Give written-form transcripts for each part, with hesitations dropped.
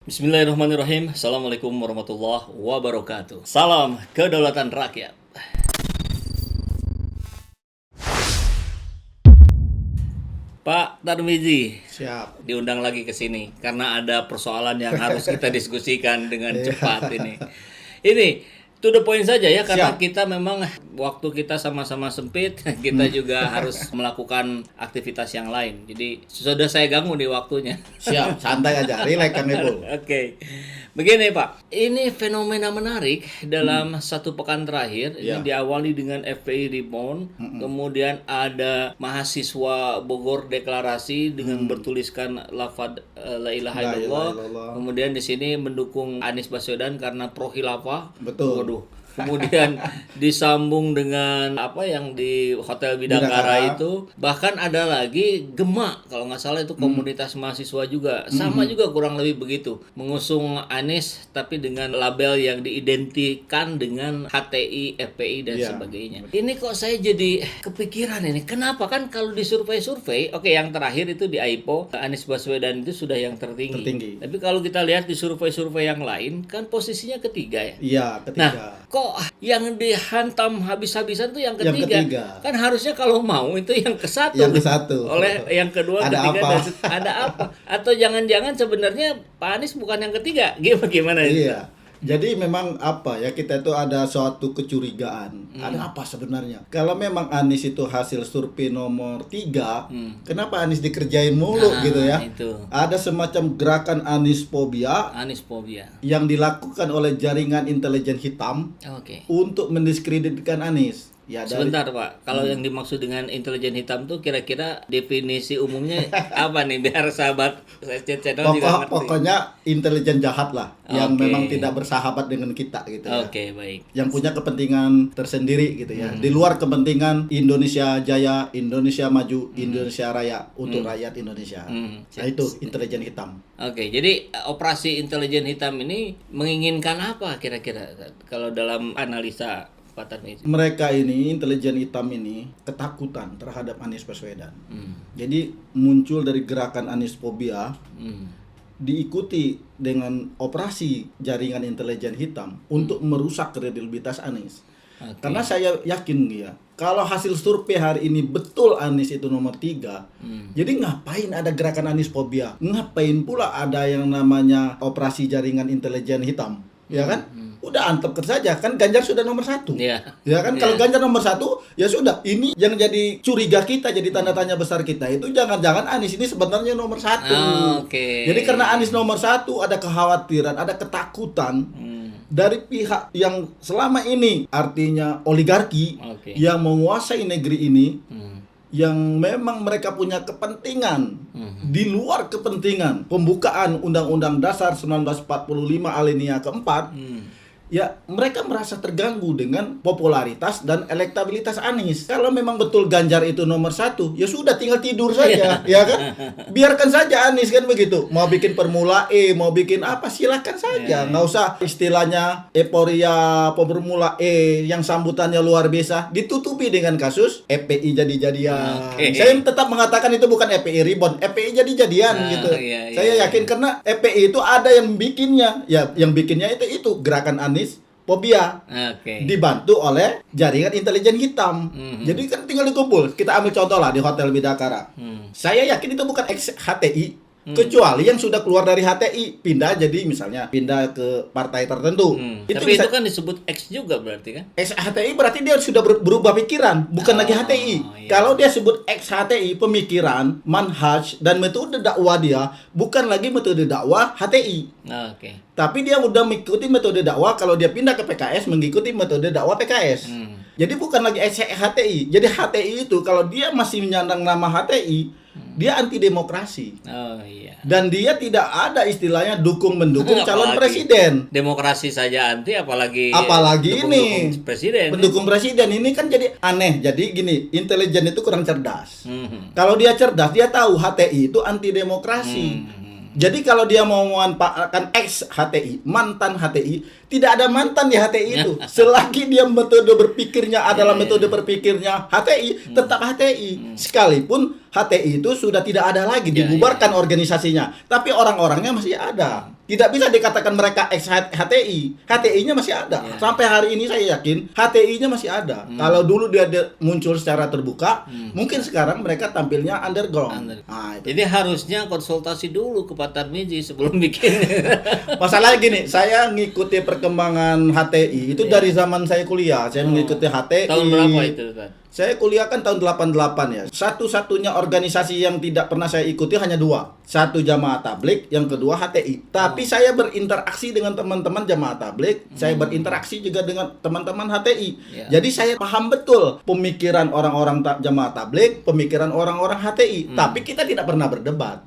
Bismillahirrahmanirrahim. Assalamualaikum warahmatullahi wabarakatuh. Salam kedaulatan rakyat. Pak Tarmizi, Siap. diundang lagi ke sini karena ada persoalan yang harus kita diskusikan dengan cepat ini. Ini to the point saja ya, karena Siap. kita memang waktu kita sama-sama sempit, kita juga harus melakukan aktivitas yang lain. Jadi sudah saya ganggu nih waktunya. Siap, santai aja, relax Kang Ipul. Oke, begini Pak, ini fenomena menarik dalam satu pekan terakhir. Ini Ya. diawali dengan FPI Rebound, kemudian ada mahasiswa Bogor deklarasi dengan bertuliskan lafaz la ilaha La ilaha illallah. illallah. Kemudian di sini mendukung Anies Baswedan karena pro khilafah. Betul. Waduh. Kemudian disambung dengan apa yang di Hotel Bidakara itu, bahkan ada lagi Gema, kalau nggak salah itu komunitas mahasiswa juga, sama juga kurang lebih begitu, mengusung Anies tapi dengan label yang diidentikan dengan HTI, FPI dan Iya. sebagainya. Ini kok saya jadi kepikiran ini, kenapa kan kalau di survei-survei, oke yang terakhir itu di AIPO, Anies Baswedan itu sudah yang tertinggi. Tapi kalau kita lihat di survei-survei yang lain, kan posisinya ketiga ya. Iya, ketiga. Nah, kok yang dihantam habis-habisan tuh yang Yang ketiga? ketiga. Kan harusnya kalau mau itu yang ke satu. Yang ke satu. Oleh yang kedua, Ada ketiga, apa? dan ada apa? Atau jangan-jangan sebenarnya Pak Anies bukan yang ketiga? Gimana itu? Iya. Jadi memang apa ya, kita itu ada suatu kecurigaan. Ada apa sebenarnya? Kalau memang Anies itu hasil survei nomor 3, kenapa Anies dikerjain mulu Nah, gitu ya? itu. Ada semacam gerakan Aniesphobia Anies fobia. yang dilakukan oleh jaringan intelijen hitam Oke. untuk mendiskreditkan Anies. Ya, Sebentar Pak, kalau yang dimaksud dengan intelijen hitam tuh kira-kira definisi umumnya apa nih biar sahabat channel juga ngerti. Pokoknya intelijen jahat lah, yang Oke. memang tidak bersahabat dengan kita gitu ya. Oke, baik. Yang punya kepentingan tersendiri gitu ya. Di luar kepentingan Indonesia Jaya, Indonesia Maju, Indonesia Raya untuk rakyat Indonesia. Nah itu intelijen hitam. Oke, jadi operasi intelijen hitam ini menginginkan apa kira-kira kalau dalam analisa Pak Tarmizi? Mereka ini, intelijen hitam ini, ketakutan terhadap Anies Baswedan. Jadi muncul dari gerakan Aniesphobia, diikuti dengan operasi jaringan intelijen hitam untuk merusak kredibilitas Anies. Oke. Karena saya yakin ya, kalau hasil survei hari ini betul Anies itu nomor 3, jadi ngapain ada gerakan Aniesphobia? Ngapain pula ada yang namanya operasi jaringan intelijen hitam? Ya kan? Udah antep saja, kan Ganjar sudah nomor 1. Iya. Ya kan, kalau Ganjar nomor 1, ya sudah. Ini yang jadi curiga kita, jadi tanda tanya besar kita itu jangan-jangan Anies ini sebenarnya nomor 1. Oke. Jadi karena Anies nomor 1 ada kekhawatiran, ada ketakutan dari pihak yang selama ini artinya oligarki Oke. yang menguasai negeri ini, yang memang mereka punya kepentingan di luar kepentingan pembukaan Undang-Undang Dasar 1945 alinea keempat. Ya, mereka merasa terganggu dengan popularitas dan elektabilitas Anies. Kalau memang betul Ganjar itu nomor 1, ya sudah tinggal tidur saja, ya kan? Biarkan saja Anies kan begitu. Mau bikin Formula E, mau bikin apa, silakan saja. Nggak usah istilahnya euforia Formula E yang sambutannya luar biasa ditutupi dengan kasus FPI jadi-jadian. Oke. Saya tetap mengatakan itu bukan FPI rebound, FPI jadi-jadian gitu. Iya, Saya yakin karena FPI itu ada yang bikinnya. Ya, yang bikinnya itu gerakan Anies fobia, Oke. dibantu oleh jaringan intelijen hitam. Jadi kan tinggal dikumpul. Kita ambil contoh lah di Hotel Bidakara. Saya yakin itu bukan ex HTI, kecuali yang sudah keluar dari HTI pindah jadi misalnya pindah ke partai tertentu. Tapi itu kan disebut X juga berarti kan? Ex HTI berarti dia sudah berubah pikiran, bukan lagi HTI. iya. Kalau dia sebut ex HTI, pemikiran, manhaj dan metode dakwah dia bukan lagi metode dakwah HTI. Oke. Tapi dia udah mengikuti metode dakwah, kalau dia pindah ke PKS mengikuti metode dakwah PKS. Jadi bukan lagi HTI. Jadi HTI itu kalau dia masih menyandang nama HTI, dia anti demokrasi. Oh iya. Dan dia tidak ada istilahnya dukung-mendukung calon Apalagi presiden. Demokrasi saja anti, apalagi Ini pendukung presiden. pendukung presiden ini kan jadi aneh. Jadi gini, intelijen itu kurang cerdas. Mhm. Kalau dia cerdas, dia tahu HTI itu anti demokrasi. Jadi kalau dia mau memanfaatkan ex HTI, mantan HTI, tidak ada mantan di HTI itu. Selagi dia metode berpikirnya adalah metode berpikirnya HTI, tetap HTI. Sekalipun HTI itu sudah tidak ada lagi, dibubarkan organisasinya. Tapi orang-orangnya masih ada. Tidak bisa dikatakan mereka ex HTI. HTI-nya masih ada. Sampai hari ini saya yakin HTI-nya masih ada. Kalau dulu dia muncul secara terbuka, mungkin sekarang mereka tampilnya underground. Nah, itu. Jadi harusnya konsultasi dulu ke Pak Tarmizi sebelum bikin. Masalahnya gini, saya ngikuti perkembangan HTI itu dari zaman saya kuliah. Saya mengikuti HTI. Tahun berapa itu, Ustaz? Saya kuliah kan tahun 88 ya. Satu-satunya organisasi yang tidak pernah saya ikuti hanya dua. Satu Jamaah Tabligh, yang kedua HTI. Tapi saya berinteraksi dengan teman-teman Jamaah Tabligh, saya berinteraksi juga dengan teman-teman HTI. Jadi saya paham betul pemikiran orang-orang Jamaah Tabligh, pemikiran orang-orang HTI. Tapi kita tidak pernah berdebat.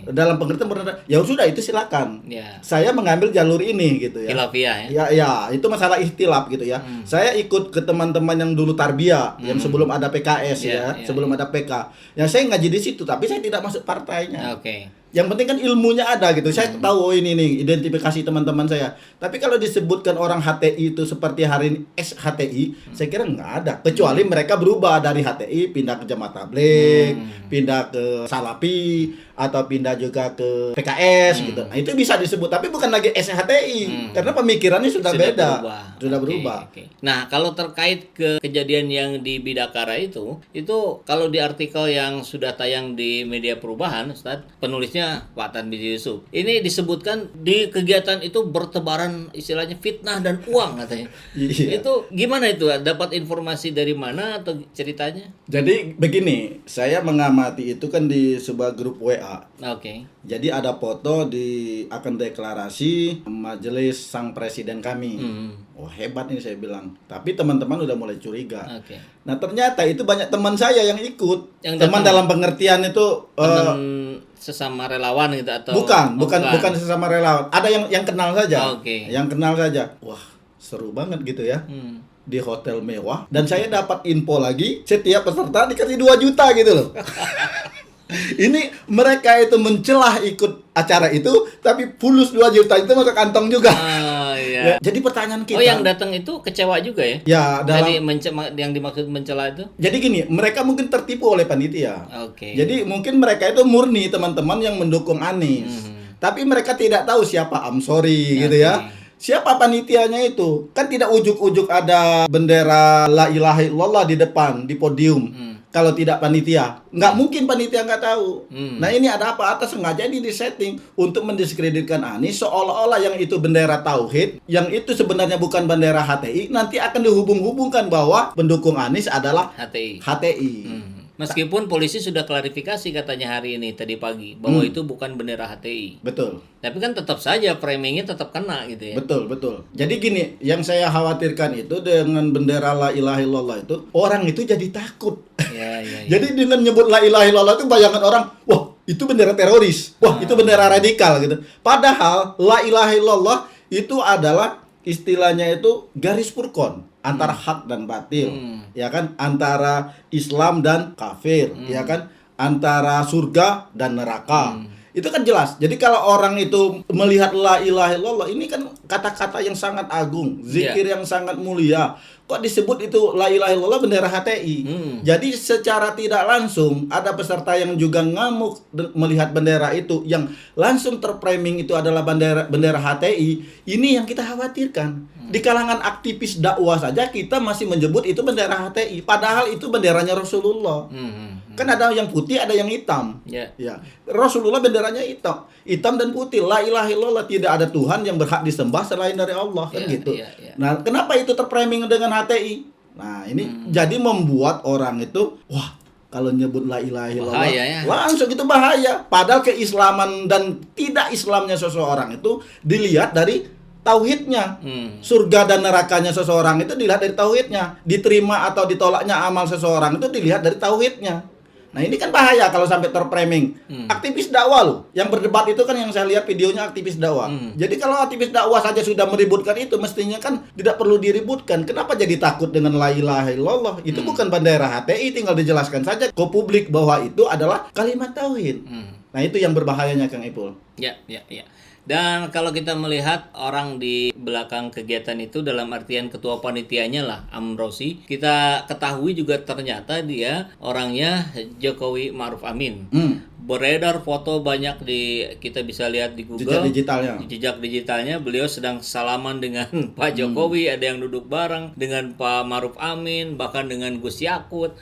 Dalam pengertian berdebat, ya sudah itu silakan. Saya mengambil jalur ini gitu ya. Khilafiyah ya. Ya, itu masalah ikhtilaf gitu ya. Saya ikut ke teman-teman yang dulu tarbiyah, yang sebelum ada PKS sebelum ada PK. Ya saya ngaji di situ, tapi saya tidak masuk partainya. Yang penting kan ilmunya ada gitu. Saya tahu ini nih identifikasi teman-teman saya. Tapi kalau disebutkan orang HTI itu seperti hari ini ex HTI, saya kira nggak ada. Kecuali mereka berubah dari HTI pindah ke Jamaah Tabligh, pindah ke Salafi, atau pindah juga ke PKS gitu. Nah, itu bisa disebut, tapi bukan lagi ex HTI karena pemikirannya sudah beda. Sudah berubah. Nah, kalau terkait ke kejadian yang di Bidakara itu kalau di artikel yang sudah tayang di Media Perubahan, Ustaz, penulisnya Pak Tarmizi Yusuf. Ini disebutkan di kegiatan itu bertebaran istilahnya fitnah dan uang katanya. Itu gimana itu? Dapat informasi dari mana atau ceritanya? Jadi begini, saya mengamati itu kan di sebuah grup WA. Jadi ada foto akan deklarasi majelis sang presiden kami. Oh hebat ini saya bilang. Tapi teman-teman udah mulai curiga. Nah ternyata itu banyak teman saya yang ikut. Teman dalam pengertian itu sesama relawan gitu atau bukan sesama relawan. Ada yang kenal saja. Yang kenal saja. Wah, seru banget gitu ya. Di hotel mewah dan saya dapat info lagi setiap peserta dikasih 2 juta gitu loh. Ini mereka itu mencelah ikut acara itu tapi fulus 2 juta itu masuk kantong juga. Ya, jadi pertanyaan kita. Yang datang itu kecewa juga ya? Ya, jadi yang dimaksud mencela itu? Jadi gini, mereka mungkin tertipu oleh panitia. Jadi mungkin mereka itu murni teman-teman yang mendukung Anies. Tapi mereka tidak tahu siapa Amsori gitu ya. Siapa panitianya itu? Kan tidak ujuk-ujuk ada bendera La ilaha illallah di depan, di podium. Kalau tidak panitia, nggak mungkin panitia nggak tahu. Nah ini ada apa? Atas sengaja ini disetting untuk mendiskreditkan Anies seolah-olah yang itu bendera tauhid, yang itu sebenarnya bukan bendera HTI, nanti akan dihubung-hubungkan bahwa pendukung Anies adalah HTI. Meskipun polisi sudah klarifikasi katanya hari ini tadi pagi bahwa itu bukan bendera HTI. Betul. Tapi kan tetap saja framingnya tetap kena gitu ya. Betul. Jadi gini, yang saya khawatirkan itu dengan bendera La ilaha illallah itu orang itu jadi takut. Jadi dengan nyebut La ilaha illallah itu bayangan orang, wah itu bendera teroris, wah itu bendera radikal gitu. Padahal La ilaha illallah itu adalah istilahnya itu garis furqan antara hak dan batil, ya kan, antara Islam dan kafir, ya kan, antara surga dan neraka. Itu kan jelas. Jadi kalau orang itu melihat La ilaha illallah, ini kan kata-kata yang sangat agung, zikir yang sangat mulia. Kok disebut itu La ilaha illallah bendera HTI? Jadi secara tidak langsung ada peserta yang juga ngamuk melihat bendera itu, yang langsung terframing itu adalah bendera HTI. Ini yang kita khawatirkan. Di kalangan aktivis dakwah saja kita masih menyebut itu bendera HTI, padahal itu benderanya Rasulullah. Kan ada yang putih, ada yang hitam. Ya. Rasulullah benderanya hitam dan putih. La ilaha illallah, tidak ada Tuhan yang berhak disembah selain dari Allah, kan gitu. Nah, kenapa itu terframing dengan HTI? Nah, ini jadi membuat orang itu, wah, kalau nyebut La ilaha illallah langsung itu bahaya. Padahal keislaman dan tidak Islamnya seseorang itu dilihat dari tauhidnya. Surga dan nerakanya seseorang itu dilihat dari tauhidnya. Diterima atau ditolaknya amal seseorang itu dilihat dari tauhidnya. Nah ini kan bahaya kalau sampai terframing. Aktivis dakwah loh, yang berdebat itu kan yang saya lihat videonya aktivis dakwah. Jadi kalau aktivis dakwah saja sudah meributkan itu, mestinya kan tidak perlu diributkan. Kenapa jadi takut dengan La ilaha illallah? Itu bukan bendera HTI, tinggal dijelaskan saja ke publik bahwa itu adalah kalimat tauhid. Nah itu yang berbahayanya Kang Ipul. Ya. Dan kalau kita melihat orang di belakang kegiatan itu dalam artian ketua panitianya lah, Amrozi, kita ketahui juga ternyata dia orangnya Jokowi Ma'ruf Amin. Beredar foto banyak kita bisa lihat di Google. Jejak digitalnya beliau sedang salaman dengan Pak Jokowi, ada yang duduk bareng dengan Pak Ma'ruf Amin, bahkan dengan Gus Yakut.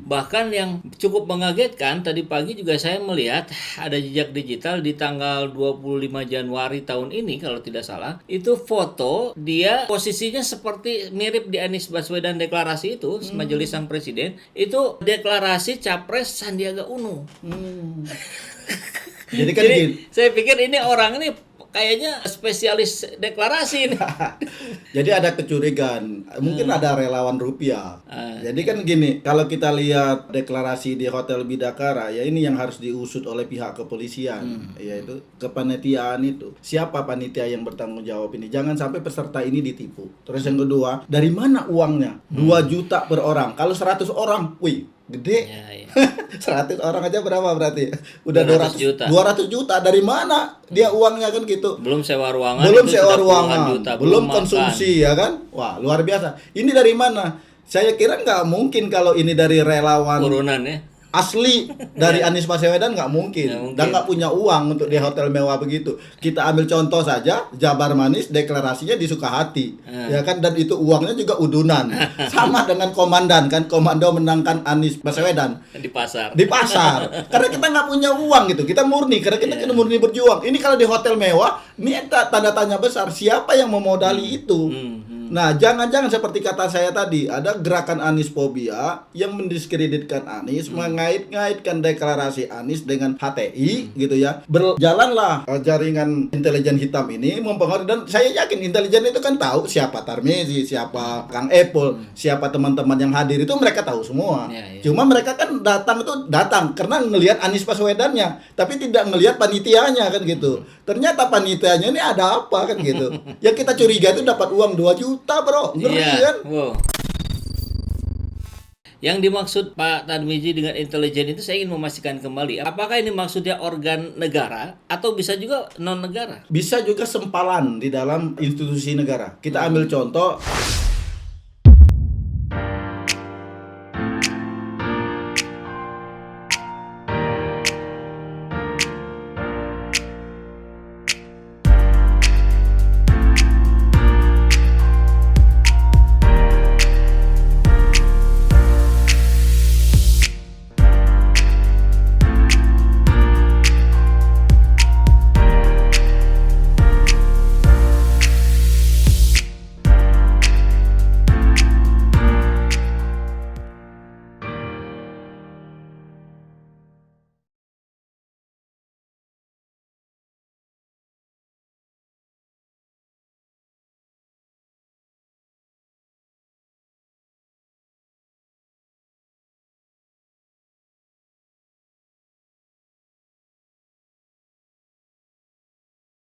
Bahkan yang cukup mengagetkan, tadi pagi juga saya melihat ada jejak digital di tanggal 25 Januari tahun ini kalau tidak salah. Itu foto dia posisinya seperti mirip di Anies Baswedan deklarasi itu, Majelis Sang Presiden, itu deklarasi Capres Sandiaga Uno. Jadi kan saya pikir ini orang ini kayaknya spesialis deklarasi ini. Jadi ada kecurigaan, mungkin ada relawan rupiah. Jadi kan gini, kalau kita lihat deklarasi di Hotel Bidakara, ya ini yang harus diusut oleh pihak kepolisian, yaitu kepanitiaan itu. Siapa panitia yang bertanggung jawab ini? Jangan sampai peserta ini ditipu. Terus yang kedua, dari mana uangnya? 2 juta per orang. Kalau 100 orang, wih, gede. Ya, ya. 100 orang aja berapa berarti? Udah 200 juta. 200 juta. Dari mana dia uangnya kan gitu? Belum sewa ruangan. Belum sewa ruangan. Juta, belum makan. konsumsi ya kan? Wah, luar biasa. Ini dari mana? Saya kira nggak mungkin kalau ini dari relawan Turunan ya. asli dari Anies Baswedan, nggak mungkin. Dan nggak punya uang untuk di hotel mewah begitu. Kita ambil contoh saja, Jabar Manis deklarasinya di Sukahati, ya kan, dan itu uangnya juga udunan, sama dengan komandan kan, komando menangkan Anies Baswedan Di pasar. Karena kita nggak punya uang gitu, kita murni, karena kita murni berjuang. Ini kalau di hotel mewah, ini tanda tanya besar, siapa yang memodali itu? Nah, jangan-jangan seperti kata saya tadi, ada gerakan Aniesfobia yang mendiskreditkan Anies, mengait-ngaitkan deklarasi Anies dengan HTI gitu ya. Berjalanlah jaringan intelijen hitam ini mempengaruhi, dan saya yakin intelijen itu kan tahu siapa Tarmizi, siapa Kang Epul, siapa teman-teman yang hadir itu mereka tahu semua. Cuma mereka kan datang karena ngelihat Anies Baswedannya, tapi tidak ngelihat panitianya kan gitu. Ternyata panitianya ini ada apa kan gitu. Yang kita curiga itu dapat uang 2 juta, bro. Ngeri kan? Wow. Yang dimaksud Pak Tarmizi dengan intelijen itu saya ingin memastikan kembali, apakah ini maksudnya organ negara atau bisa juga non negara? Bisa juga sempalan di dalam institusi negara. Kita ambil contoh